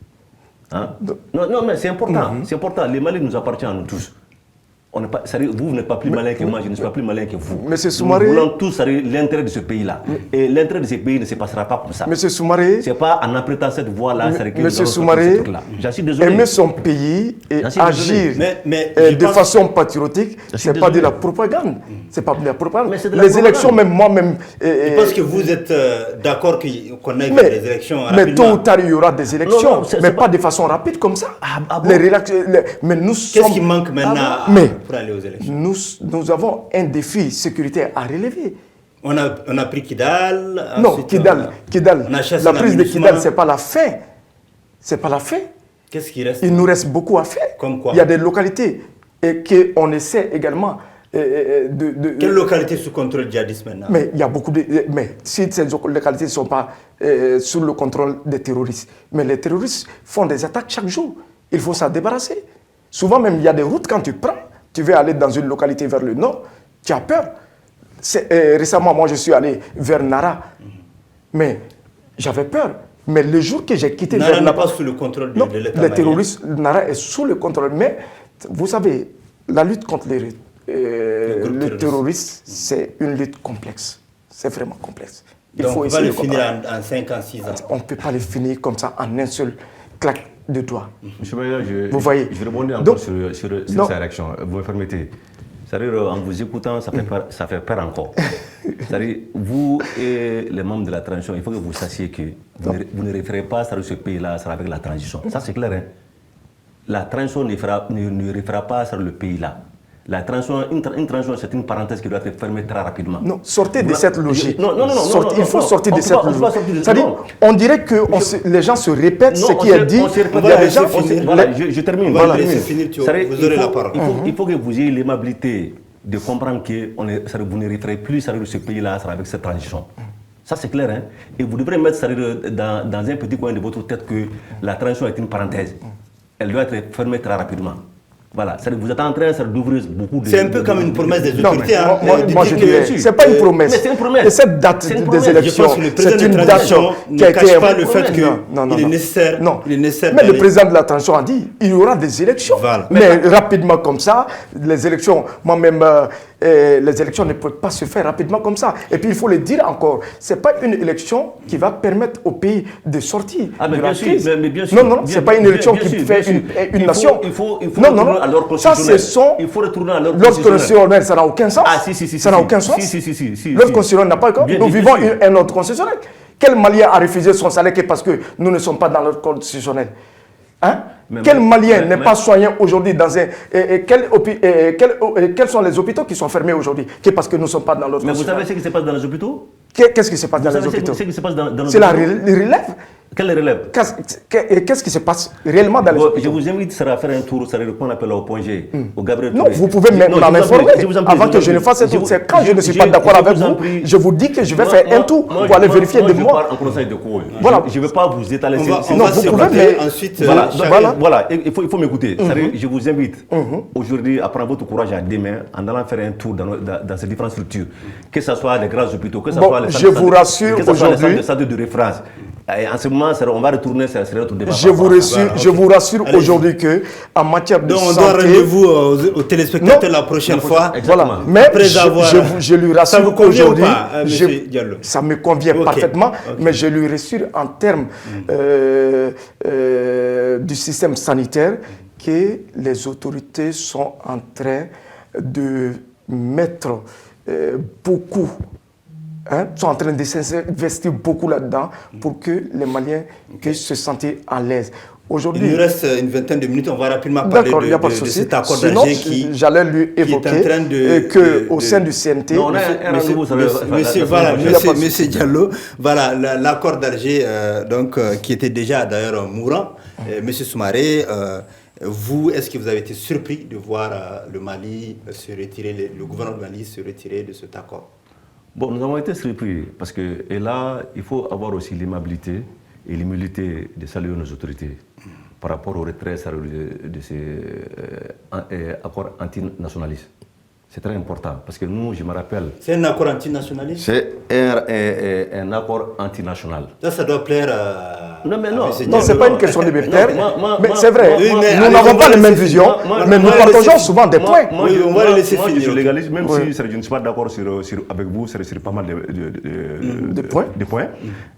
Hein? Non, mais c'est important. C'est important. Les Mali nous appartiennent à nous tous. Vous n'êtes pas plus malin que moi, je ne suis pas plus malin que vous. Monsieur Soumaré, nous voulons tous l'intérêt de ce pays-là. Et l'intérêt de ce pays ne se passera pas comme ça. Monsieur Soumaré, c'est pas en apprêtant cette voie-là que Monsieur Soumaré, j'en suis désolé. Aimer son pays et agir de façon patriotique, ce n'est pas de la propagande. C'est pas de la propagande. Les élections, même moi-même. Je pense que vous êtes d'accord qu'on aille vers les élections rapidement. Mais tôt ou tard, il y aura des élections. Mais pas de façon rapide comme ça. Mais nous sommes. Qu'est-ce qui manque maintenant pour aller aux élections? Nous avons un défi sécuritaire à relever. On a pris Kidal. Non, Kidal. La prise de Kidal, ce n'est pas la fin. Ce n'est pas la fin. Qu'est-ce qui reste? Il nous reste beaucoup à faire. Comme quoi? Il y a des localités et qu'on essaie également Quelles localités sous contrôle djihadiste maintenant? Mais il y a beaucoup de... Mais si ces localités ne sont pas sous le contrôle des terroristes, mais les terroristes font des attaques chaque jour. Il faut s'en débarrasser. Souvent même, il y a des routes, quand tu prends, tu veux aller dans une localité vers le nord, tu as peur. Récemment, moi, je suis allé vers Nara, mais j'avais peur. Mais le jour que j'ai quitté Nara n'est pas sous le contrôle de l'État. Les terroristes, Nara est sous le contrôle. Mais vous savez, la lutte contre le terrorisme, c'est une lutte complexe. C'est vraiment complexe. Donc on ne peut pas le finir en 5 ans, 6 ans. On ne peut pas le finir comme ça en un seul claque de doigts. Monsieur Maïga, vous voyez. Je rebondis encore sur sa réaction. Vous me permettez. C'est-à-dire, en vous écoutant, ça fait peur encore. C'est-à-dire, vous et les membres de la transition, il faut que vous sachiez que vous ne référez pas à ce pays-là avec la transition. Ça, c'est clair. Hein? La transition ne référera pas sur le pays-là. La transition, une transition, c'est une parenthèse qui doit être fermée très rapidement. Non, sortez de cette logique. Non, il faut sortir de cette logique. C'est-à-dire, on dirait que les gens se répètent ce qui est dit. Je termine. Vous aurez la parole. Il faut que vous ayez l'aimabilité de comprendre que vous ne référez plus sur ce pays-là avec cette transition. Ça, c'est clair. Hein? Et vous devrez mettre dans un petit coin de votre tête que la transition est une parenthèse. Elle doit être fermée très rapidement. Voilà, vous êtes en train d'ouvrir beaucoup de... C'est un peu comme une promesse des autorités. Moi, je dirais, c'est pas une promesse. Mais c'est une promesse. Et cette date des élections, c'est une date qui ne cache pas le fait qu'il est nécessaire. Mais le président de la transition a dit, il y aura des élections. Mais rapidement comme ça, les élections, moi-même, les élections ne peuvent pas se faire rapidement comme ça. Et puis, il faut le dire encore, ce n'est pas une élection qui va permettre au pays de sortir de la crise. Non, ce n'est pas une élection qui fait une nation. Non, ça, ce sont... Il faut retourner à l'ordre constitutionnel. Ça n'a aucun sens. Ah, si. Ça n'a aucun sens. L'ordre constitutionnel n'a pas... Nous vivons un ordre constitutionnel. Quel Malien a refusé son salaire parce que nous ne sommes pas dans l'ordre constitutionnel? Hein? Quel Malien n'est pas soigné aujourd'hui dans un... Quels sont les hôpitaux qui sont fermés aujourd'hui? Parce que nous ne sommes pas dans l'ordre constitutionnel. Mais vous savez ce qui se passe dans les hôpitaux? Qu'est-ce qui se passe dans les hôpitaux? C'est la relève. Quelle relève? Qu'est-ce qui se passe réellement dans les hôpitaux? Je vous invite à faire un tour, ça qu'on appelle au point G, au Gabriel Non, Touré. vous pouvez m'informer avant que je ne fasse un tour. C'est quand je ne suis pas d'accord avec vous, je vous dis que je vais faire un tour pour aller vérifier de moi. En conseil de cours. Voilà. Je ne veux pas vous étaler. On va se battre ensuite. Voilà, il faut m'écouter. Je vous invite aujourd'hui à prendre votre courage à demain en allant faire un tour dans ces différentes structures. Que ce soit les grands hôpitaux, que ce soit les centres de santé de référence. Et en ce moment, on va retourner sur notre débat. Je vous rassure aujourd'hui qu'en matière de santé... On doit rendez-vous aux téléspectateurs la prochaine fois. Voilà. Mais je lui rassure aujourd'hui... Ça me convient parfaitement, mais je lui rassure en termes du système sanitaire que les autorités sont en train de mettre beaucoup... sont en train de s'investir beaucoup là-dedans pour que les Maliens puissent se sentir à l'aise. Aujourd'hui, il nous reste une vingtaine de minutes, on va rapidement parler de cet accord d'Alger qui j'allais lui évoquer qu'au sein du CNT... Non, on a un rendez-vous, Monsieur Diallo, voilà, l'accord d'Alger qui était déjà d'ailleurs mourant. Monsieur Soumaré, vous, est-ce que vous avez été surpris de voir le Mali se retirer, le gouvernement du Mali se retirer de cet accord? Bon, nous avons été surpris parce que, et là, il faut avoir aussi l'aimabilité et l'humilité de saluer nos autorités par rapport au retrait de ces accords antinationalistes. C'est très important parce que nous, je me rappelle... C'est un accord antinationaliste? C'est un accord antinational. Ça doit plaire à... Non, ce n'est pas une question de me plaire. Mais c'est vrai, nous n'avons pas les mêmes visions, mais nous partageons souvent des points. On va les laisser finir. Je légalise, même si je ne suis pas d'accord avec vous sur pas mal de points.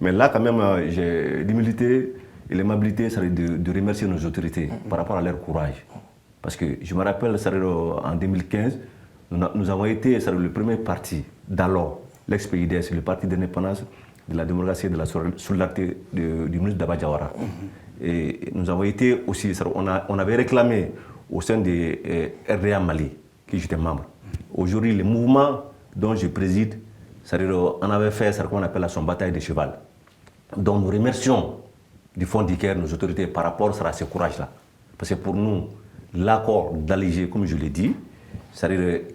Mais là, quand même, j'ai l'humilité et l'aimabilité de remercier nos autorités par rapport à leur courage. Parce que je me rappelle, en 2015, nous avons été le premier parti d'alors, l'ex-PIDS, le parti d'indépendance, de la démocratie et de la solidarité du ministre Daba Jawara. Et nous avons été aussi, on avait réclamé au sein de RDA Mali, qui j'étais membre. Aujourd'hui, le mouvement dont je préside, on avait fait ce qu'on appelle son bataille de cheval. Donc nous remercions du fond du cœur nos autorités par rapport à ce courage-là. Parce que pour nous, l'accord d'Alger, comme je l'ai dit,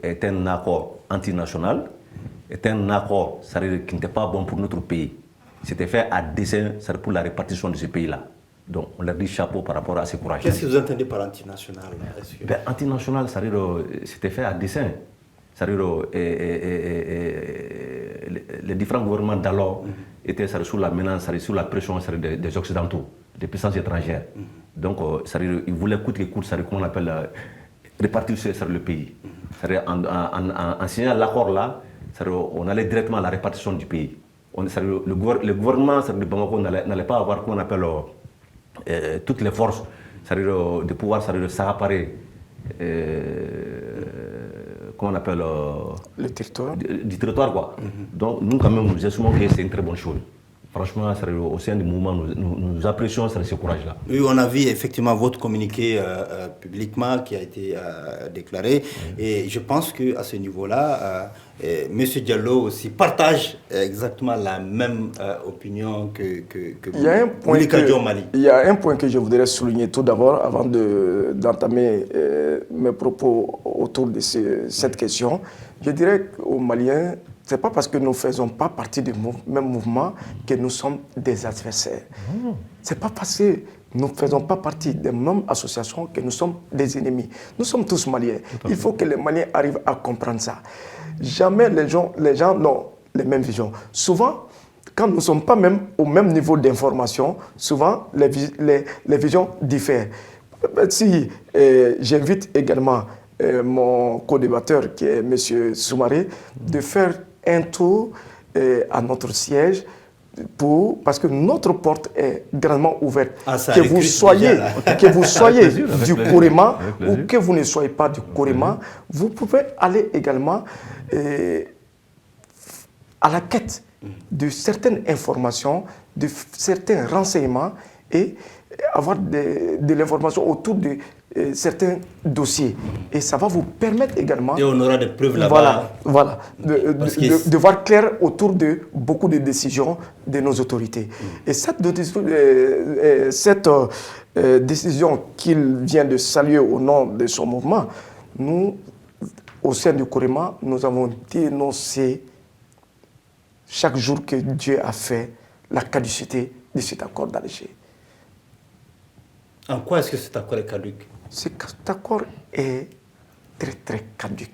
est un accord antinational, est un accord qui n'était pas bon pour notre pays. C'était fait à dessein pour la répartition de ce pays-là. Donc on leur dit chapeau par rapport à ce courage. Qu'est-ce que vous entendez par antinational? Antinational, c'était fait à dessein. Les différents gouvernements d'alors étaient sous la menace, sous la pression des Occidentaux, des puissances étrangères. Donc ils voulaient coûte que coûte, qu'on appelle répartir sur le pays. En signant l'accord là, on allait directement à la répartition du pays. Le gouvernement de Bamako n'allait pas avoir ce qu'on appelle toutes les forces de pouvoir s'accaparer comment on appelle le territoire. Du territoire quoi. Donc nous quand même nous estimons que c'est une très bonne chose. Franchement, au sein du mouvement, nous apprécions ce courage-là. Oui, on a vu effectivement votre communiqué publiquement qui a été déclaré. Et je pense qu'à ce niveau-là, M. Diallo aussi partage exactement la même opinion que Mali. Il y a un point que je voudrais souligner tout d'abord avant d'entamer mes propos autour de cette question. Je dirais aux Maliens, ce n'est pas parce que nous ne faisons pas partie du même mouvement que nous sommes des adversaires. Ce n'est pas parce que nous ne faisons pas partie des mêmes associations que nous sommes des ennemis. Nous sommes tous Maliens. Il faut que les Maliens arrivent à comprendre ça. Jamais les gens n'ont les mêmes visions. Souvent, quand nous ne sommes pas même au même niveau d'information, souvent les visions diffèrent. Si j'invite également mon co-débatteur qui est M. Soumaré de faire un tour à notre siège parce que notre porte est grandement ouverte. Que vous soyez du Corema ou que vous ne soyez pas du Corema, vous pouvez aller également à la quête de certaines informations, de certains renseignements et avoir de l'information autour de certains dossiers. Et ça va vous permettre également... Et on aura des preuves là-bas. Voilà. De voir clair autour de beaucoup de décisions de nos autorités. Et cette décision qu'il vient de saluer au nom de son mouvement, nous, au sein du Corema, nous avons dénoncé chaque jour que Dieu a fait la caducité de cet accord d'Alger. En quoi est-ce que cet accord est caduc? Cet accord est très très caduc.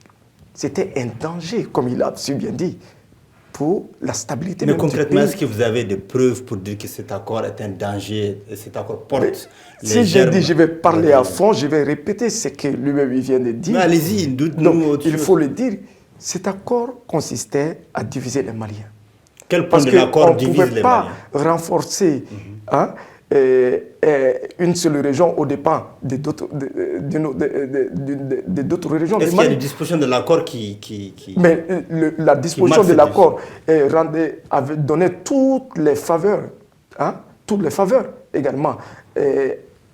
C'était un danger, comme il a si bien dit, pour la stabilité. Mais concrètement, est-ce que vous avez des preuves pour dire que cet accord est un danger, et cet accord porte si je dis, je vais parler à fond, je vais répéter ce que lui-même vient de dire. Mais allez-y, dites-nous. Il faut le dire. Cet accord consistait à diviser les Maliens. Quel point de l'accord divise les Maliens? Parce qu'on ne pouvait pas renforcer une seule région au dépens d'autres régions. Est-ce qu'il y a des dispositions de l'accord qui... Mais la disposition de l'accord avait donné toutes les faveurs également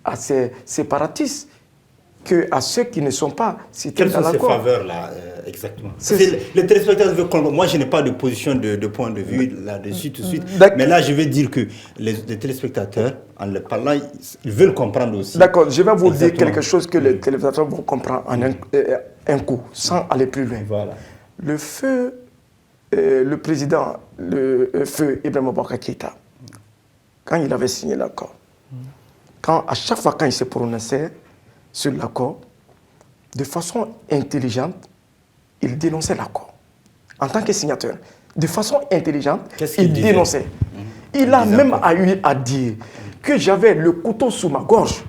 à ces séparatistes qu'à ceux qui ne sont pas cités dans l'accord. Quelles sont ces faveurs-là exactement? Les téléspectateurs veulent comprendre. Moi, je n'ai pas de position, de point de vue là-dessus tout de suite. Mais là, je vais dire que les téléspectateurs, en le parlant, ils veulent comprendre aussi. D'accord, je vais vous dire quelque chose que les téléspectateurs vont comprendre en un coup, sans aller plus loin. Voilà. Le président, le feu Ibrahima Boubacar Keïta, quand il avait signé l'accord, à chaque fois quand il se prononçait sur l'accord, de façon intelligente, il dénonçait l'accord. En tant que signateur, de façon intelligente, il dénonçait. Il a même eu à dire que j'avais le couteau sous ma gorge.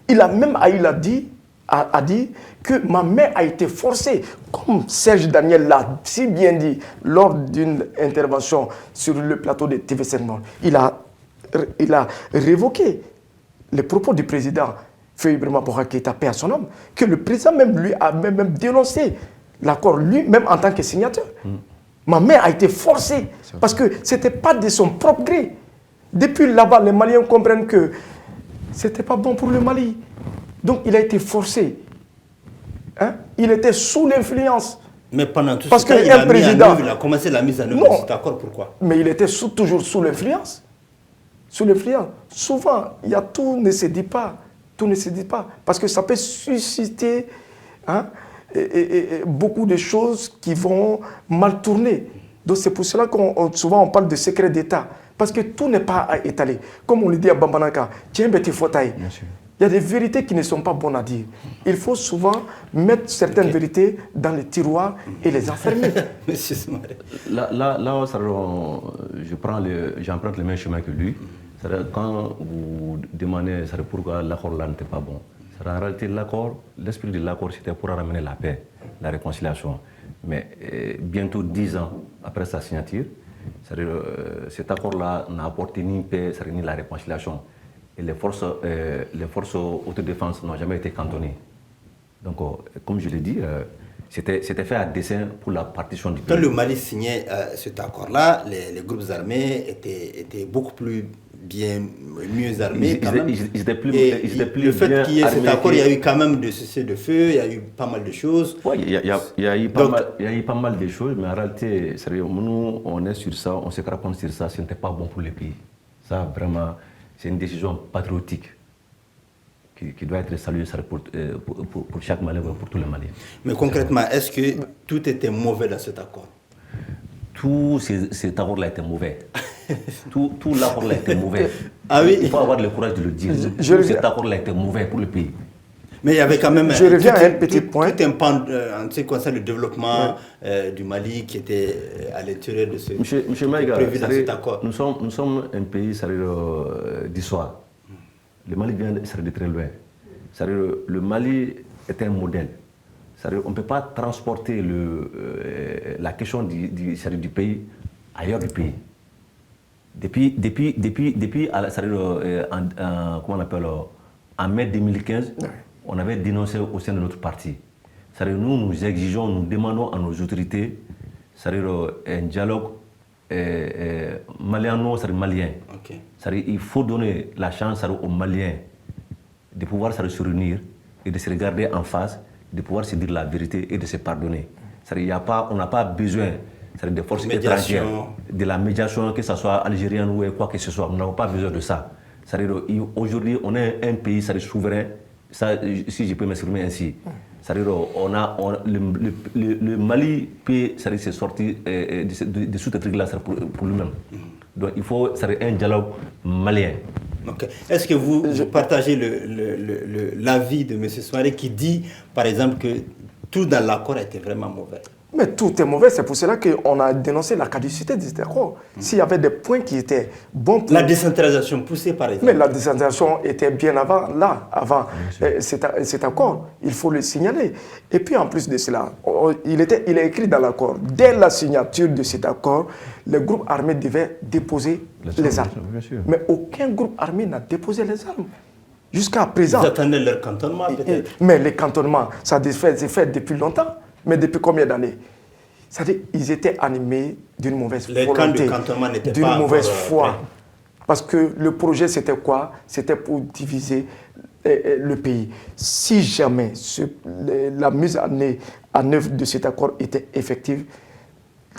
Il a même eu à dire que ma main a été forcée, comme Serge Daniel l'a si bien dit lors d'une intervention sur le plateau de TV5 Monde. Il a révoqué les propos du président Feu Ibrahima Boubacar Keïta, paix à son homme, que le président même lui a même dénoncé l'accord lui-même en tant que signateur. Ma main a été forcée parce que ce n'était pas de son propre gré. Depuis là-bas, les Maliens comprennent que ce n'était pas bon pour le Mali. Donc il a été forcé. Il était sous l'influence. Mais pendant tout parce ce temps, il a commencé la mise en œuvre de cet accord. Pourquoi? Mais il était toujours sous l'influence. Sous l'influence. Souvent, tout ne se dit pas. Tout ne se dit pas. Parce que ça peut susciter beaucoup de choses qui vont mal tourner. Donc c'est pour cela qu'on souvent on parle de secret d'État. Parce que tout n'est pas à étaler. Comme on le dit à Bambanaka, tiens, Betty Fotaï. Il y a des vérités qui ne sont pas bonnes à dire. Il faut souvent mettre certaines vérités dans les tiroirs et les enfermer. Là, j'emprunte le même chemin que lui. Quand vous demandez pourquoi l'accord là n'était pas bon, en réalité, l'esprit de l'accord, c'était pour ramener la paix, la réconciliation. Mais bientôt 10 ans après sa signature, cet accord-là n'a apporté ni paix, ni la réconciliation. Et les forces autodéfense n'ont jamais été cantonnées. Donc, comme je l'ai dit, c'était fait à dessein pour la partition du pays. Quand le Mali signait cet accord-là, les groupes armés étaient beaucoup mieux armés. Ils étaient plus le fait qu'il y ait cet accord, il y a eu quand même de cessez-le-feu, il y a eu pas mal de choses. Oui, il y a eu pas mal de choses, mais en réalité, nous, on est sur ça, on se raconte sur ça, ce n'était pas bon pour le pays. Ça, vraiment, c'est une décision patriotique qui doit être saluée pour chaque Malien, pour tous les Maliens. Mais concrètement, est-ce que tout était mauvais dans cet accord? Tout cet accord-là était mauvais. tout l'accord-là était mauvais. Ah oui? Il faut avoir le courage de le dire. Tout cet accord-là était mauvais pour le pays. Mais il y avait quand même je reviens à un petit point. Tout un pan en ce qui concerne le développement du Mali qui était à l'intérieur de ce Monsieur Maïga, prévu dans cet accord. Nous sommes un pays d'histoire. Le Mali vient de très loin. Le Mali est un modèle. On ne peut pas transporter la question du pays ailleurs du pays. En mai 2015, on avait dénoncé au sein de notre parti. Nous exigeons, nous demandons à nos autorités un dialogue malien. Okay. Il faut donner la chance aux Maliens de pouvoir se réunir et de se regarder en face, de pouvoir se dire la vérité et de se pardonner. On n'a pas besoin des forces étrangères, de la médiation, que ce soit algérienne ou quoi que ce soit. Nous n'avons pas besoin de ça. Aujourd'hui, on est un pays souverain, ça, si je peux m'exprimer ainsi. Le Mali peut se sortir de ce truc-là pour lui-même. Donc il faut un dialogue malien. Okay. Est-ce que vous partagez l'avis de M. Soumaré qui dit, par exemple, que tout dans l'accord était vraiment mauvais? Mais tout est mauvais, c'est pour cela qu'on a dénoncé la caducité de cet accord. S'il y avait des points qui étaient bons pour... La décentralisation poussée, par exemple. Mais la décentralisation était bien avant cet accord, il faut le signaler. Et puis en plus de cela, il est écrit dans l'accord, dès la signature de cet accord, les groupes armés devaient déposer les armes. Mais aucun groupe armé n'a déposé les armes. Jusqu'à présent... Ils attendaient leur cantonnement, peut-être. Mais les cantonnements, ça s'est fait depuis longtemps. Mais depuis combien d'années? C'est-à-dire qu'ils étaient animés d'une mauvaise volonté, d'une mauvaise foi. Parce que le projet, c'était quoi? C'était pour diviser le pays. Si jamais la mise en œuvre de cet accord était effective,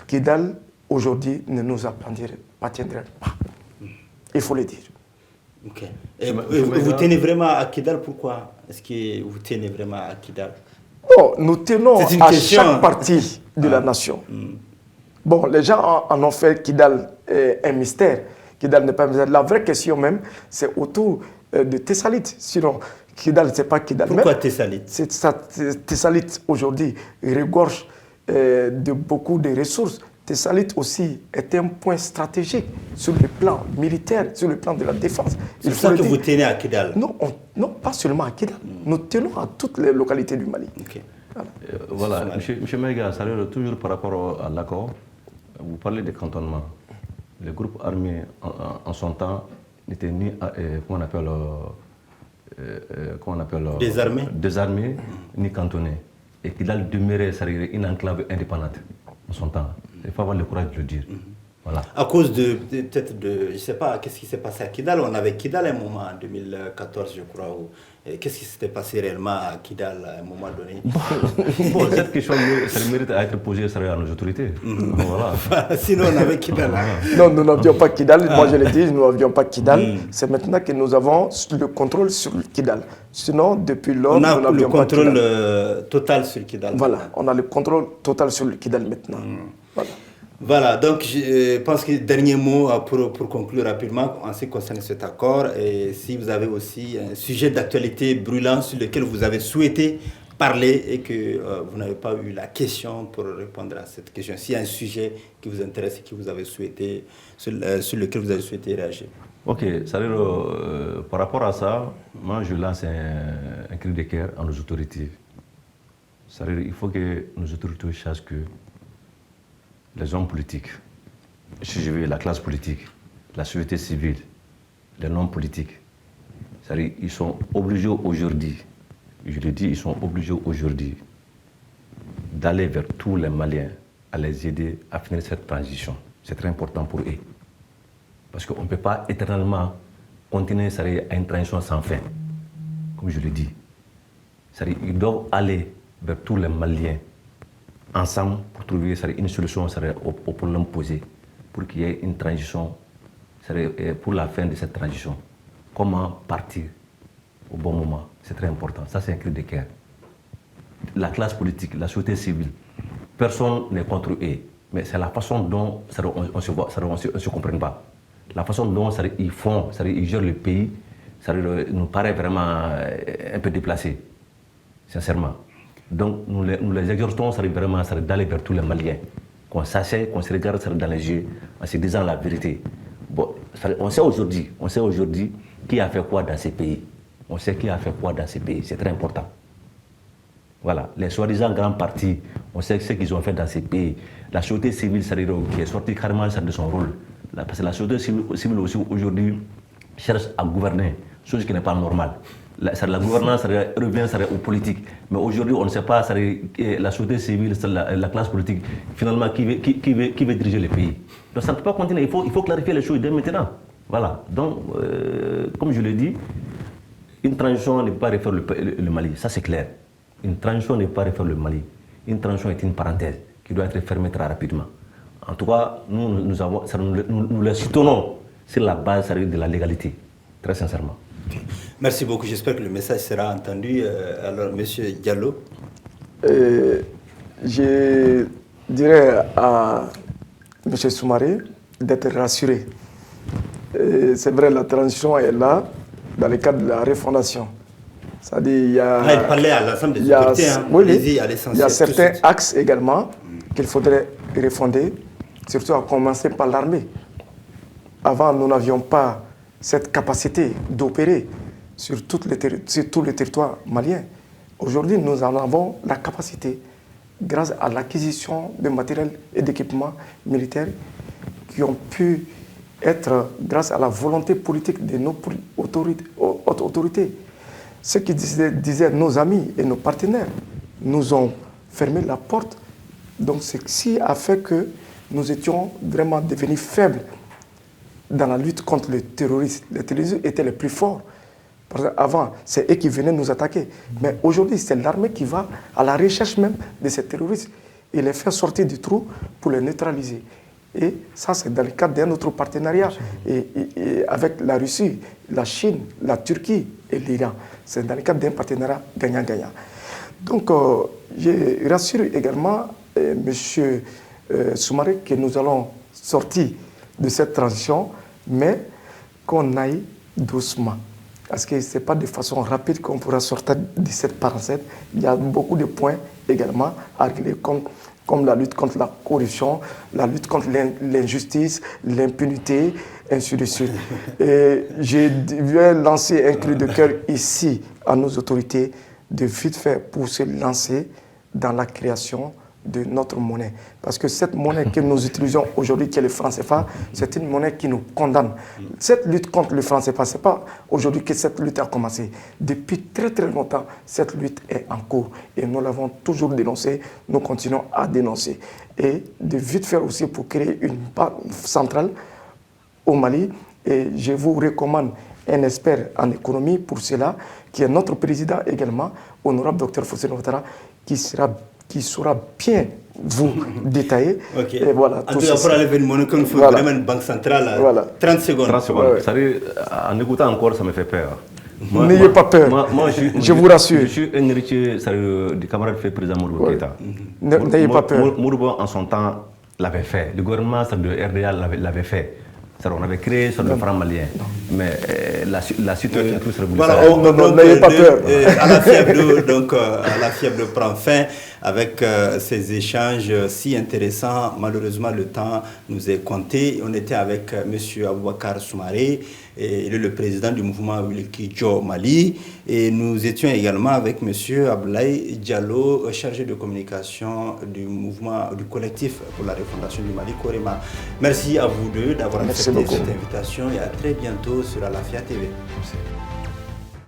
Kidal, aujourd'hui, ne nous appartiendrait pas. Il faut le dire. Ok. Et vous tenez vraiment à Kidal, pourquoi? Est-ce que vous tenez vraiment à Kidal? Bon, nous tenons à chaque partie de la nation. Bon, les gens en ont fait Kidal un mystère. Kidal n'est pas un mystère. La vraie question même, c'est autour de Tessalit. Sinon, Kidal, ce n'est pas Kidal. Pourquoi Tessalit? Tessalit, aujourd'hui, regorge de beaucoup de ressources. Tessalit aussi est un point stratégique sur le plan militaire, sur le plan de la défense. C'est ça que vous tenez à Kidal? Non, pas seulement à Kidal. Nous tenons à toutes les localités du Mali. Okay. Voilà, M. Maïga, toujours par rapport à l'accord, vous parlez des cantonnements. Les groupes armés, en son temps, n'étaient ni, désarmés, ni cantonnés. Et Kidal demeurait une enclave indépendante en son temps. Il faut avoir le courage de le dire. Voilà. À cause peut-être de, je ne sais pas, qu'est-ce qui s'est passé à Kidal? On avait Kidal à un moment, en 2014, je crois. Qu'est-ce qui s'était passé réellement à Kidal à un moment donné? Bon, cette question, ça mérite à être posée à nos autorités. Voilà. Sinon, on avait Kidal. Non, nous n'avions pas Kidal. Moi, je l'ai dit, nous n'avions pas Kidal. C'est maintenant que nous avons le contrôle sur Kidal. Sinon, depuis lors, nous n'avions pas Kidal. On a le contrôle total sur Kidal. Voilà, on a le contrôle total sur le Kidal maintenant. Voilà, donc je pense que dernier mot pour conclure rapidement en ce qui concerne cet accord. Et si vous avez aussi un sujet d'actualité brûlant sur lequel vous avez souhaité parler et que vous n'avez pas eu la question pour répondre à cette question, s'il y a un sujet qui vous intéresse et que vous avez souhaité, sur lequel vous avez souhaité réagir. Ok, c'est-à-dire, par rapport à ça, moi je lance un cri de cœur à nos autorités. C'est-à-dire, il faut que nos autorités sachent que les hommes politiques, si je veux la classe politique, la société civile, les non-politiques, c'est-à-dire ils sont obligés aujourd'hui, je le dis, ils sont obligés aujourd'hui d'aller vers tous les Maliens, à les aider à finir cette transition. C'est très important pour eux. Parce qu'on ne peut pas éternellement continuer à une transition sans fin, comme je le dis. C'est-à-dire ils doivent aller vers tous les Maliens ensemble pour trouver une solution au problème posé, pour qu'il y ait une transition, pour la fin de cette transition. Comment partir au bon moment, c'est très important. Ça, c'est un cri de cœur. La classe politique, la société civile, personne n'est contre eux, mais c'est la façon dont on ne se comprend pas. La façon dont ils font, ils gèrent le pays, ça nous paraît vraiment un peu déplacé, sincèrement. Donc nous les exhortons vraiment d'aller vers tous les Maliens, qu'on s'assied, qu'on se regarde dans les yeux en se disant la vérité. Bon, on sait aujourd'hui qui a fait quoi dans ces pays. On sait qui a fait quoi dans ces pays, c'est très important. Voilà, les soi-disant grands partis, on sait ce qu'ils ont fait dans ces pays. La société civile, qui est sortie carrément de son rôle. Parce que la société civile aussi aujourd'hui cherche à gouverner, chose qui n'est pas normale. La gouvernance revient aux politiques. Mais aujourd'hui, on ne sait pas la société civile, la classe politique, finalement, qui veut diriger le pays. Donc ça ne peut pas continuer. Il faut clarifier les choses dès maintenant. Voilà. Donc, comme je l'ai dit, Une transition ne peut pas refaire le Mali, ça c'est clair. Une transition ne peut pas refaire le Mali. Une transition est une parenthèse qui doit être fermée très rapidement. En tout cas, nous les soutenons sur la base de la légalité, très sincèrement. Okay. Merci beaucoup, j'espère que le message sera entendu. Alors, M. Diallo. Je dirais à M. Soumaré d'être rassuré. C'est vrai, la transition est là dans le cadre de la refondation. C'est-à-dire, il y a, il parlait à l'ensemble des autorités, il y a certains axes également qu'il faudrait refonder, surtout à commencer par l'armée. Avant, nous n'avions pas cette capacité d'opérer sur tout le territoire malien. Aujourd'hui, nous en avons la capacité grâce à l'acquisition de matériel et d'équipements militaires qui ont pu être, grâce à la volonté politique de nos autorités. Ce qui disaient nos amis et nos partenaires nous ont fermé la porte. Donc, ceci a fait que nous étions vraiment devenus faibles dans la lutte contre le terrorisme. Les terroristes étaient les plus forts. Parce qu'avant, c'est eux qui venaient nous attaquer. Mais aujourd'hui, c'est l'armée qui va à la recherche même de ces terroristes et les faire sortir du trou pour les neutraliser. Et ça, c'est dans le cadre d'un autre partenariat et avec la Russie, la Chine, la Turquie et l'Iran. C'est dans le cadre d'un partenariat gagnant-gagnant. Donc, je rassure également M. Soumaré que nous allons sortir de cette transition, mais qu'on aille doucement. Parce que ce n'est pas de façon rapide qu'on pourra sortir de cette parenthèse. Il y a beaucoup de points également à régler, comme la lutte contre la corruption, la lutte contre l'injustice, l'impunité, ainsi de suite. Et je vais lancer un cri de cœur ici à nos autorités de vite faire pour se lancer dans la création de notre monnaie. Parce que cette monnaie que nous utilisons aujourd'hui, qui est le franc CFA, c'est une monnaie qui nous condamne. Cette lutte contre le franc CFA, ce n'est pas aujourd'hui que cette lutte a commencé. Depuis très très longtemps, cette lutte est en cours. Et nous l'avons toujours dénoncée, nous continuons à dénoncer. Et de vite faire aussi pour créer une banque centrale au Mali. Et je vous recommande un expert en économie pour cela, qui est notre président également, honorable Dr Fossé Ouattara, qui saura bien vous détailler. Okay. Et voilà, en tout cas, pour aller vers une monnaie, il faut vraiment une banque centrale. Voilà. 30 secondes. 30 secondes. Ouais. En écoutant encore, ça me fait peur. N'ayez pas peur. Je vous rassure. Je suis un héritier du camarade fait président Modibo Keïta. N'ayez pas peur. Modibo, en son temps, l'avait fait. Le gouvernement de RDA l'avait fait. On avait créé sur le franc malien, mais la situation est tous révolue. Voilà, n'ayez pas peur. À la fièvre prend fin avec ces échanges si intéressants. Malheureusement, le temps nous est compté. On était avec M. Aboubakar Soumaré, il est le président du mouvement Wilkidjo Mali, et nous étions également avec M. Abdoulaye Diallo, chargé de communication du mouvement, du collectif pour la refondation du Mali, Korema. Merci à vous deux d'avoir accepté cette invitation et à très bientôt sur Alafia TV. Merci.